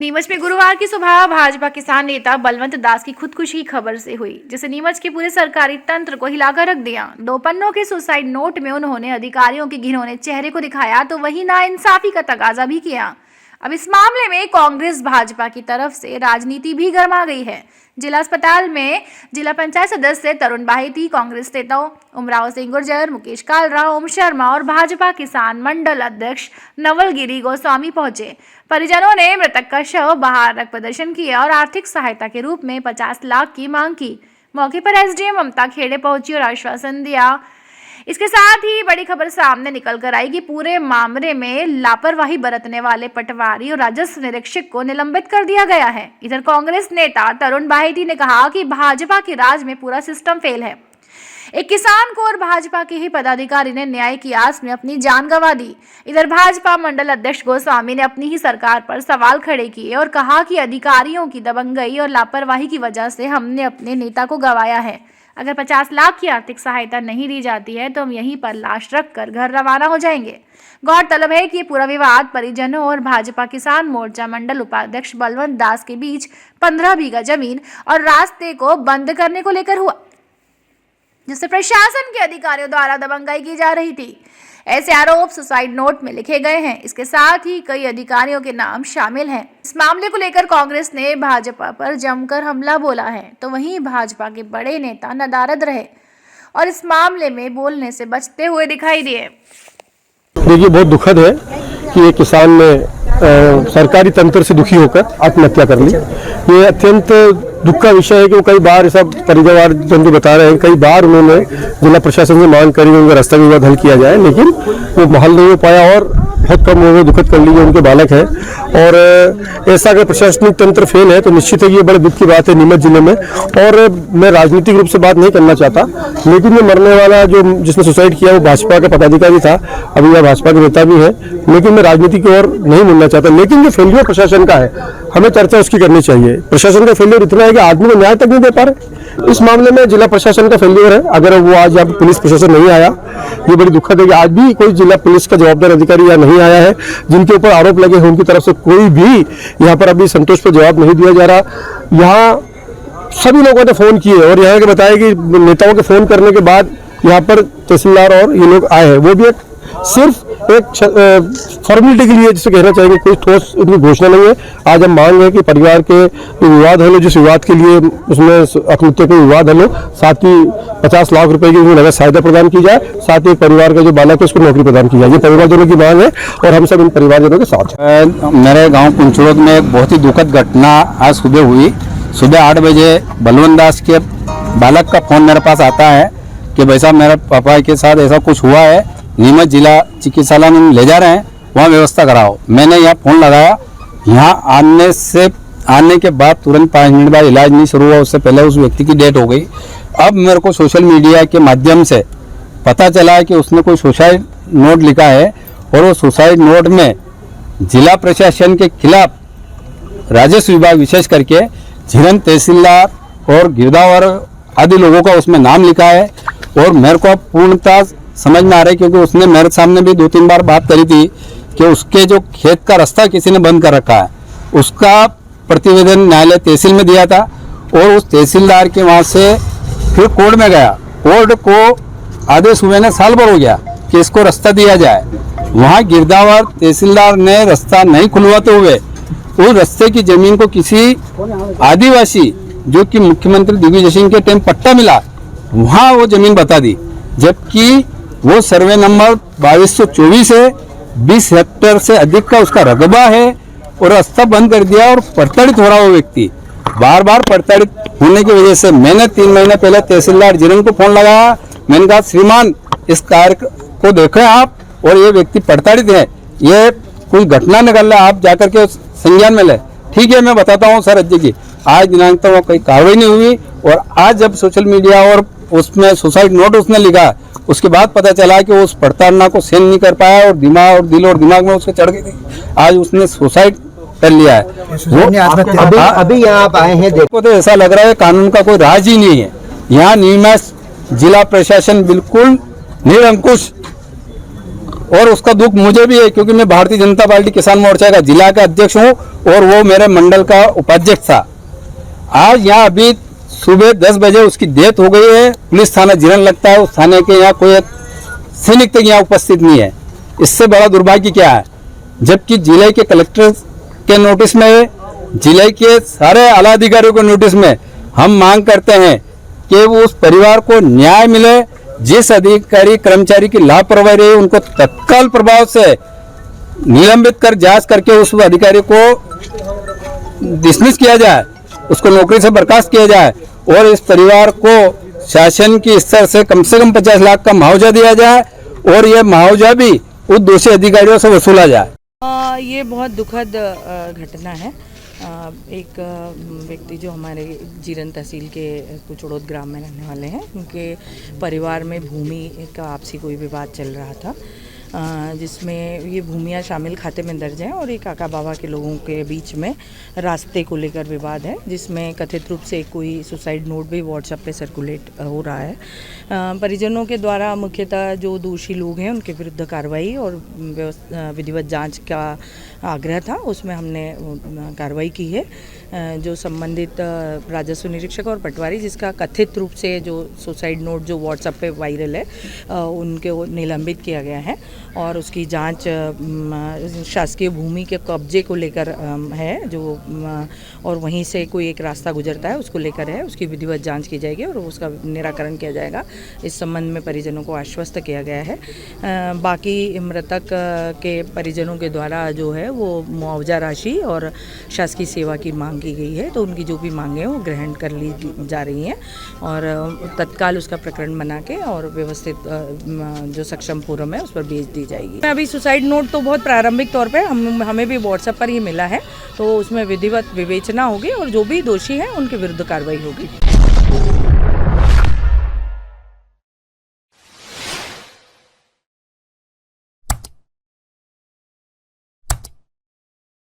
नीमच में गुरुवार की सुबह भाजपा किसान नेता बलवंत दास की खुदकुशी की खबर से हुई, जिसे नीमच के पूरे सरकारी तंत्र को हिलाकर रख दिया। 2 पन्नों के सुसाइड नोट में उन्होंने अधिकारियों के घिनौने चेहरे को दिखाया तो वहीं नाइंसाफी का तगाजा भी किया। अब इस मामले में कांग्रेस भाजपा की तरफ से राजनीति भी गर्मा गई है। जिला अस्पताल में जिला पंचायत सदस्य तरुण बाहेती, कांग्रेस नेताओं उमराव सिंह गुर्जर, मुकेश कालरा, ओम शर्मा और भाजपा किसान मंडल अध्यक्ष नवलगिरी गोस्वामी पहुंचे। परिजनों ने मृतक का शव बाहर रख प्रदर्शन किया और आर्थिक सहायता के रूप में 50 लाख की मांग की। मौके पर एसडीएम ममता खेड़े पहुंची और आश्वासन दिया। इसके साथ ही बड़ी खबर सामने निकल कर आई कि पूरे मामले में लापरवाही बरतने वाले पटवारी और राजस्व निरीक्षक को निलंबित कर दिया गया है। इधर कांग्रेस नेता तरुण बाहेती ने कहा कि भाजपा के राज में पूरा सिस्टम फेल है। एक किसान को और भाजपा के ही पदाधिकारी ने न्याय की आस में अपनी जान गंवा दी। इधर भाजपा मंडल अध्यक्ष गोस्वामी ने अपनी ही सरकार पर सवाल खड़े किए और कहा कि अधिकारियों की दबंगई और लापरवाही की वजह से हमने अपने नेता को गंवाया है। अगर 50 लाख की आर्थिक सहायता नहीं दी जाती है तो हम यहीं पर लाश रखकर घर रवाना हो जाएंगे। गौरतलब है कि ये पूरा विवाद परिजनों और भाजपा किसान मोर्चा मंडल उपाध्यक्ष बलवंत दास के बीच 15 बीघा जमीन और रास्ते को बंद करने को लेकर हुआ, जिससे प्रशासन के अधिकारियों द्वारा दबंगाई की जा रही थी। ऐसे आरोप सुसाइड नोट में लिखे गए हैं। इसके साथ ही कई अधिकारियों के नाम शामिल हैं। इस मामले को लेकर कांग्रेस ने भाजपा पर जमकर हमला बोला है, तो वहीं भाजपा के बड़े नेता नदारद रहे और इस मामले में बोलने से बचते हुए दिखाई दिए। देखिए, बहुत दुखद है कि एक किसान ने सरकारी तंत्र से दुखी होकर आत्महत्या कर ली। ये अत्यंत दुख का विषय है कि वो कई बार ऐसा परिवार जन बता रहे हैं, कई बार उन्होंने जिला प्रशासन से मांग करी उनका रास्ता विवाद हल किया जाए, लेकिन वो हल नहीं हो पाया और बहुत कम उम्र में दुखद कर लीजिए उनके बालक है। और ऐसा अगर प्रशासनिक तंत्र फेल है तो निश्चित है कि ये बड़े दुख की बात है नीमच जिले में। और मैं राजनीतिक रूप से बात नहीं करना चाहता, लेकिन ये मरने वाला जो जिसने सुसाइड किया वो भाजपा का पदाधिकारी था, अभी यह भाजपा के नेता भी है, लेकिन मैं राजनीति की ओर नहीं मिलना चाहता। लेकिन जो फेलियर प्रशासन का है, हमें चर्चा उसकी करनी चाहिए। प्रशासन का फेलियर इतना है कि आदमी को न्याय तक नहीं दे पा रहे। इस मामले में जिला प्रशासन का फेलियर है। अगर वो आज यहाँ पुलिस प्रशासन नहीं आया, ये बड़ी दुखद है कि आज भी कोई जिला पुलिस का जवाबदार अधिकारी यहाँ नहीं आया है। जिनके ऊपर आरोप लगे हैं उनकी तरफ से कोई भी यहाँ पर अभी संतोष पर जवाब नहीं दिया जा रहा। यहाँ सभी लोगों ने फोन किए और यहाँ के बताया कि नेताओं के फोन करने के बाद यहाँ पर तहसीलदार और ये लोग आए हैं। वो भी सिर्फ एक फॉर्मेलिटी के लिए, जिसे कहना चाहेंगे, कोई ठोस उनकी घोषणा नहीं है। आज हम मांग है कि परिवार के विवाद हल हो, जिस विवाद के लिए उसमें आत्महत्या के विवाद हल हो, साथ ही 50 लाख रुपए की नगद सहायता प्रदान की जाए, साथ ही परिवार का जो बालक है उसको नौकरी प्रदान की जाए। ये परिवारजनों की मांग है और हम सब इन परिवारजनों के साथ हैं। मेरे गाँव कुंचुड़ोद में एक बहुत ही दुखद घटना आज सुबह हुई। सुबह 8 बजे बलवंत दास के बालक का फोन मेरे पास आता है कि भाई साहब मेरे पापा के साथ ऐसा कुछ हुआ है, नीमच जिला चिकित्सालय में ले जा रहे हैं, वहाँ व्यवस्था कराओ। मैंने यहाँ फ़ोन लगाया। यहाँ आने के बाद तुरंत 5 मिनट बाद इलाज नहीं शुरू हुआ, उससे पहले उस व्यक्ति की डेथ हो गई। अब मेरे को सोशल मीडिया के माध्यम से पता चला कि उसने कोई सुसाइड नोट लिखा है और वो सुसाइड नोट में जिला प्रशासन के खिलाफ राजस्व विभाग विशेष करके झिरन तहसीलदार और गिरदावर आदि लोगों का उसमें नाम लिखा है। और मेरे को पूर्णतः समझ में आ रहा है, क्योंकि उसने मेरे सामने भी 2-3 बार बात करी थी कि उसके जो खेत का रास्ता किसी ने बंद कर रखा है, उसका प्रतिवेदन न्यायालय तहसील में दिया था और उस तहसीलदार के वहाँ से फिर कोर्ट में गया। कोर्ट को आदेश हुए ने साल भर हो गया कि इसको रास्ता दिया जाए। वहाँ गिरदावर तहसीलदार ने रास्ता नहीं खुलवाते हुए उस रास्ते की जमीन को किसी आदिवासी, जो कि मुख्यमंत्री दिग्विजय सिंह के टाइम पट्टा मिला, वहाँ वो जमीन बता दी, जबकि वो सर्वे नंबर 2224 है, 20 हेक्टेयर से अधिक का उसका रकबा है और रास्ता बंद कर दिया। और प्रताड़ित हो रहा वो व्यक्ति, बार बार प्रताड़ित होने की वजह से मैंने 3 महीने पहले तहसीलदार जिरन को फोन लगाया। मैंने कहा, श्रीमान इस कार्य को देखें आप, और ये व्यक्ति प्रताड़ित है, ये कोई घटना निकल रहा है, आप जाकर के संज्ञान में ले। ठीक है, मैं बताता हूँ सर राज्य की। आज दिनांक तक वो कोई कार्रवाई नहीं हुई। और आज जब सोशल मीडिया और उसमें सुसाइड नोट उसने लिखा, उसके बाद पता चला कि वो उस प्रताड़ना को सहन नहीं कर पाया और दिल और दिमाग में उसके चढ़ गई थी। आज उसने सुसाइड कर लिया है। अभी यहाँ आप आए हैं, देखो तो ऐसा लग रहा है कानून का कोई राज ही नहीं है। यहाँ नीमच जिला प्रशासन बिल्कुल निरंकुश और उसका दुख मुझे भी है, क्योंकि मैं भारतीय जनता पार्टी किसान मोर्चा का जिला का अध्यक्ष हूँ और वो मेरे मंडल का उपाध्यक्ष था। आज यहाँ अभी सुबह 10 बजे उसकी डेथ हो गई है। पुलिस थाना जीरन लगता है, उस थाने के यहाँ कोई सैनिक तक यहाँ उपस्थित नहीं है। इससे बड़ा दुर्भाग्य क्या है, जबकि जिले के कलेक्टर के नोटिस में, जिले के सारे आला अधिकारियों के नोटिस में हम मांग करते हैं कि वो उस परिवार को न्याय मिले। जिस अधिकारी कर्मचारी की लापरवाही रही उनको तत्काल प्रभाव से निलंबित कर जांच करके उस अधिकारी को डिसमिस किया जाए, उसको नौकरी से बर्खास्त किया जाए और इस परिवार को शासन की स्तर से कम 50 लाख का मुआवजा दिया जाए और ये मुआवजा भी उस दोषी अधिकारियों से वसूला जाए। ये बहुत दुखद घटना है। एक व्यक्ति जो हमारे जीरन तहसील के कुचड़ोद ग्राम में रहने वाले हैं, उनके परिवार में भूमि का आपसी कोई विवाद चल रहा था, जिसमें ये भूमियाँ शामिल खाते में दर्ज हैं और एक काका बाबा के लोगों के बीच में रास्ते को लेकर विवाद है, जिसमें कथित रूप से कोई सुसाइड नोट भी व्हाट्सएप पे सर्कुलेट हो रहा है। परिजनों के द्वारा मुख्यतः जो दोषी लोग हैं उनके विरुद्ध कार्रवाई और विधिवत जांच का आग्रह था, उसमें हमने कार्रवाई की है। जो संबंधित राजस्व निरीक्षक और पटवारी जिसका कथित रूप से जो सुसाइड नोट जो व्हाट्सएप पे वायरल है, उनके वो निलंबित किया गया है और उसकी जांच शासकीय भूमि के कब्जे को लेकर है जो और वहीं से कोई एक रास्ता गुजरता है उसको लेकर है, उसकी विधिवत जांच की जाएगी और उसका निराकरण किया जाएगा। इस संबंध में परिजनों को आश्वस्त किया गया है। बाकी मृतक के परिजनों के द्वारा जो है वो मुआवजा राशि और शासकीय सेवा की मांग की गई है, तो उनकी जो भी मांगे हैं वो ग्रहण कर ली जा रही हैं और तत्काल उसका प्रकरण बना के और व्यवस्थित जो सक्षम फोरम है उस पर भेज दी जाएगी। अभी सुसाइड नोट तो बहुत प्रारंभिक तौर पे हमें भी व्हाट्सएप पर ही मिला है, तो उसमें विधिवत विवेचना होगी और जो भी दोषी हैं उनके विरुद्ध कार्रवाई होगी।